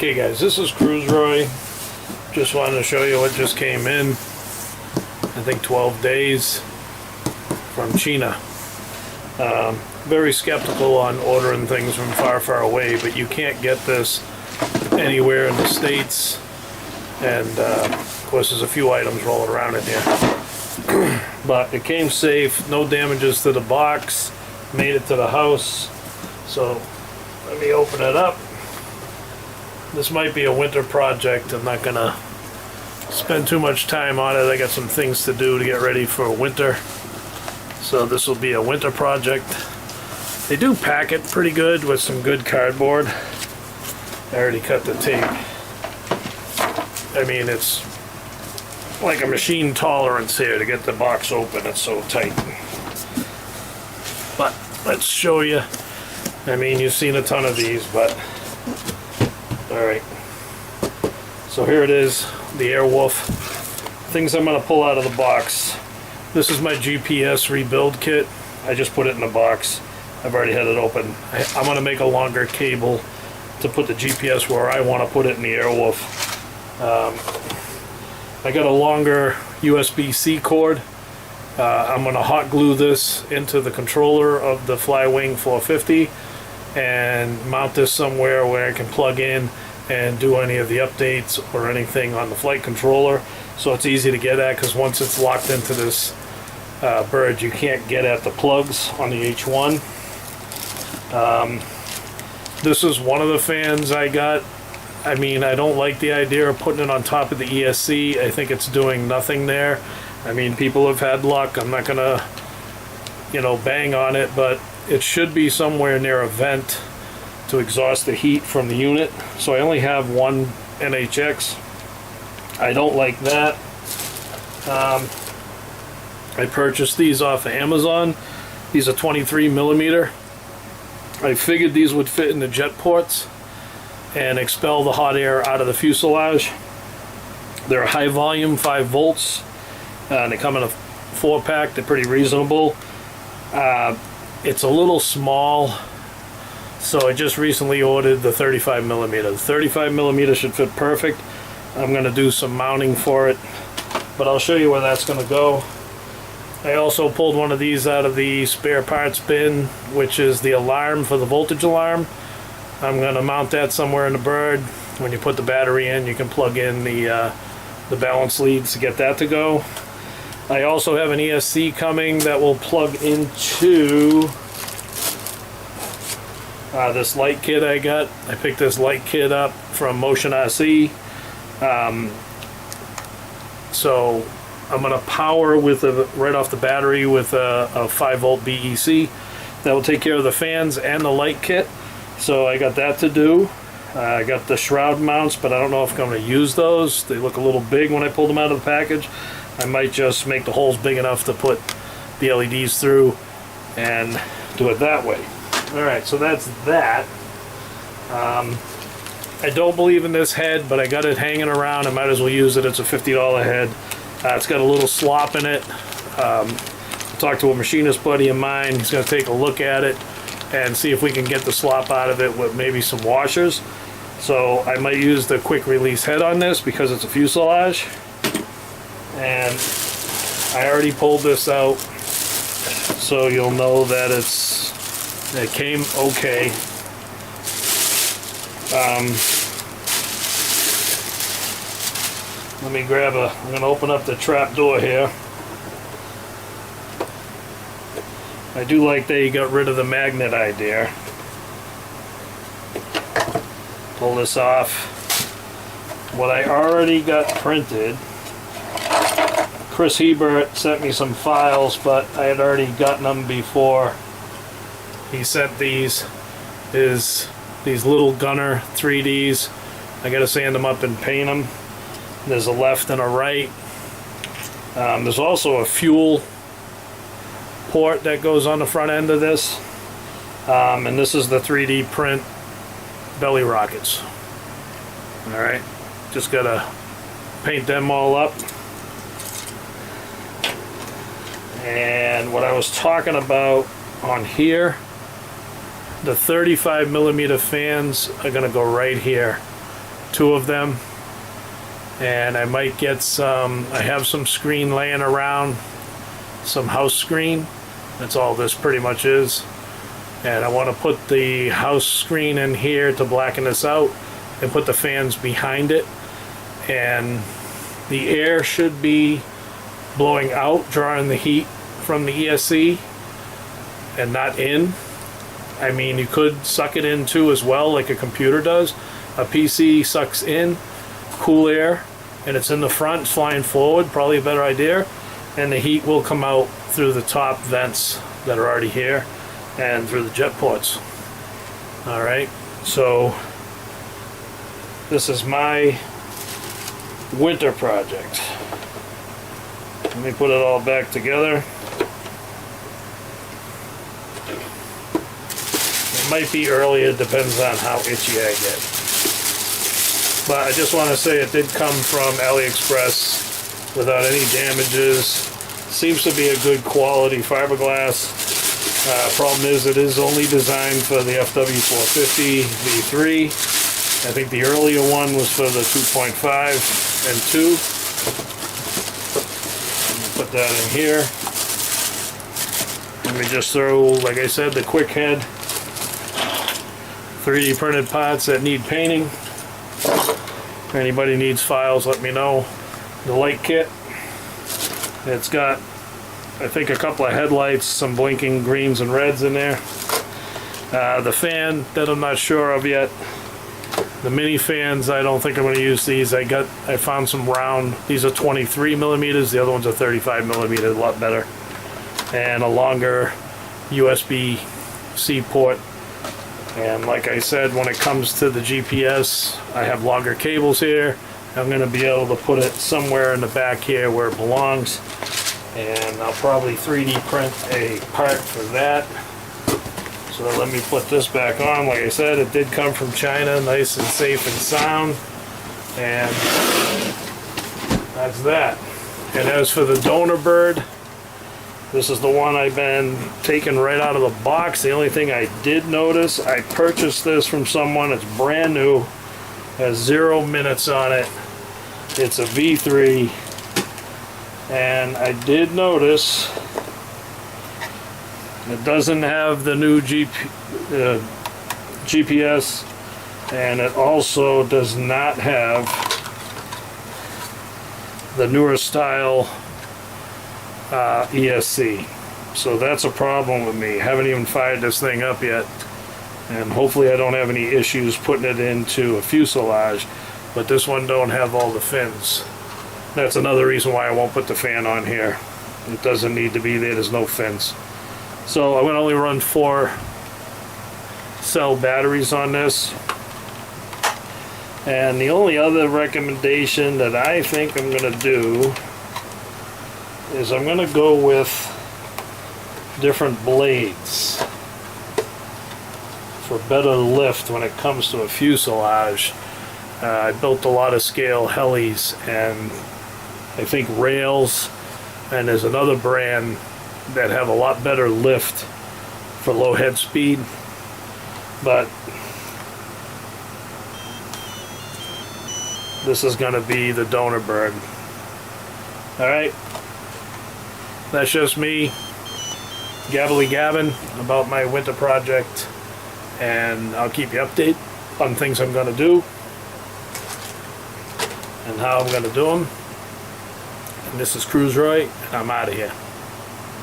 Okay guys, this is Cruise Roy. Just wanted to show you what just came in. I think 12 days from China. Very skeptical on ordering things from far away, but you can't get this anywhere in the States. And of course there's a few items rolling around in here. But it came safe, no damages to the box, made it to the house. So let me open it up. This might be a winter project. I'm not gonna spend too much time on it. I got some things to do to get ready for winter. So this will be a winter project. They do pack it pretty good with some good cardboard. I already cut the tape. I mean, it's like a machine tolerance here to get the box open. It's so tight. But let's show you. I mean, you've seen a ton of these, but alright, so here it is, the AIRWOLF. Things I'm going to pull out of the box. This is my GPS rebuild kit. I just put it in the box. I've already had it open. I'm going to make a longer cable to put the GPS where I want to put it in the AIRWOLF. I got a longer USB-C cord. I'm going to hot glue this into the controller of the FLYWING 450 and mount this somewhere where I can plug in and do any of the updates or anything on the flight controller, so it's easy to get at, because once it's locked into this bird, you can't get at the plugs on the H1. This is one of the fans I got. I mean, I don't like the idea of putting it on top of the ESC. I think it's doing nothing there. I mean, people have had luck. I'm not gonna, bang on it, but it should be somewhere near a vent to exhaust the heat from the unit. So I only have one NHX. I don't like that. I purchased these off of Amazon. These are 23 millimeter. I figured these would fit in the jet ports and expel the hot air out of the fuselage. They're high volume, 5 volts. They come in a 4-pack. They're pretty reasonable. It's a little small, so I just recently ordered the 35 millimeter. The 35 millimeter should fit perfect. I'm going to do some mounting for it, but I'll show you where that's going to go. I also pulled one of these out of the spare parts bin, which is the alarm for the voltage alarm. I'm going to mount that somewhere in the bird. When you put the battery in, you can plug in the balance leads to get that to go. I also have an ESC coming that will plug into this light kit I got. I picked this light kit up from Motion RC. So I'm going to power with right off the battery with a 5-volt BEC. That will take care of the fans and the light kit. So I got that to do. I got the shroud mounts, but I don't know if I'm going to use those. They look a little big when I pulled them out of the package. I might just make the holes big enough to put the LEDs through and do it that way. Alright, so that's that. I don't believe in this head, but I got it hanging around. I might as well use it. It's a $50 head. It's got a little slop in it. I talked to a machinist buddy of mine. He's going to take a look at it and see if we can get the slop out of it with maybe some washers. So I might use the quick release head on this because it's a fuselage. And I already pulled this out, so you'll know that it came okay. Let me grab I'm going to open up the trap door here. I do like that you got rid of the magnet idea. Pull this off. What I already got printed, Chris Hebert sent me some files, but I had already gotten them before. He sent these little Gunner 3Ds. I gotta sand them up and paint them. There's a left and a right. There's also a fuel port that goes on the front end of this. And this is the 3D print belly rockets. Alright, just gotta paint them all up. And what I was talking about on here, the 35 millimeter fans are going to go right here. 2 of them, and I might get some, I have some screen laying around, some house screen. That's all this pretty much is. And I want to put the house screen in here to blacken this out and put the fans behind it. And the air should be blowing out, drawing the heat from the ESC and not in. I mean, you could suck it in too as well, like a computer does. A PC sucks in cool air and it's in the front, it's flying forward, probably a better idea. And the heat will come out through the top vents that are already here and through the jet ports. Alright, so this is my winter project. Let me put it all back together. It might be early, it depends on how itchy I get. But I just want to say it did come from AliExpress without any damages. Seems to be a good quality fiberglass. Problem is it is only designed for the FW450 V3. I think the earlier one was for the 2.5 and 2. Put that in here. Let me just throw, like I said, the quick head 3D printed parts that need painting. If anybody needs files, let me know. The light kit. It's got, I think, a couple of headlights, some blinking greens and reds in there. The fan that I'm not sure of yet. The mini fans, I don't think I'm going to use these. I found some round. These are 23 millimeters. The other ones are 35 millimeters, a lot better. And a longer USB-C port. And like I said, when it comes to the GPS, I have longer cables here. I'm going to be able to put it somewhere in the back here where it belongs. And I'll probably 3D print a part for that. So let me put this back on. Like I said, it did come from China, nice and safe and sound. And that's that. And as for the donor bird, this is the one I've been taking right out of the box. The only thing I did notice, I purchased this from someone. It's brand new, has 0 minutes on it. It's a V3. And I did notice it doesn't have the new GPS, and it also does not have the newer style ESC. So that's a problem with me. Haven't even fired this thing up yet, and hopefully I don't have any issues putting it into a fuselage, but this one don't have all the fins. That's another reason why I won't put the fan on here. It doesn't need to be there, there's no fins. So I'm going to only run 4 cell batteries on this. And the only other recommendation that I think I'm going to do is I'm going to go with different blades for better lift when it comes to a fuselage. I built a lot of scale helis, and I think rails, and there's another brand that have a lot better lift for low head speed. But this is going to be the donor bird. Alright, that's just me gabbly gabbing about my winter project, and I'll keep you updated on things I'm going to do and how I'm going to do them. And this is Cruise Roy, and I'm out of here.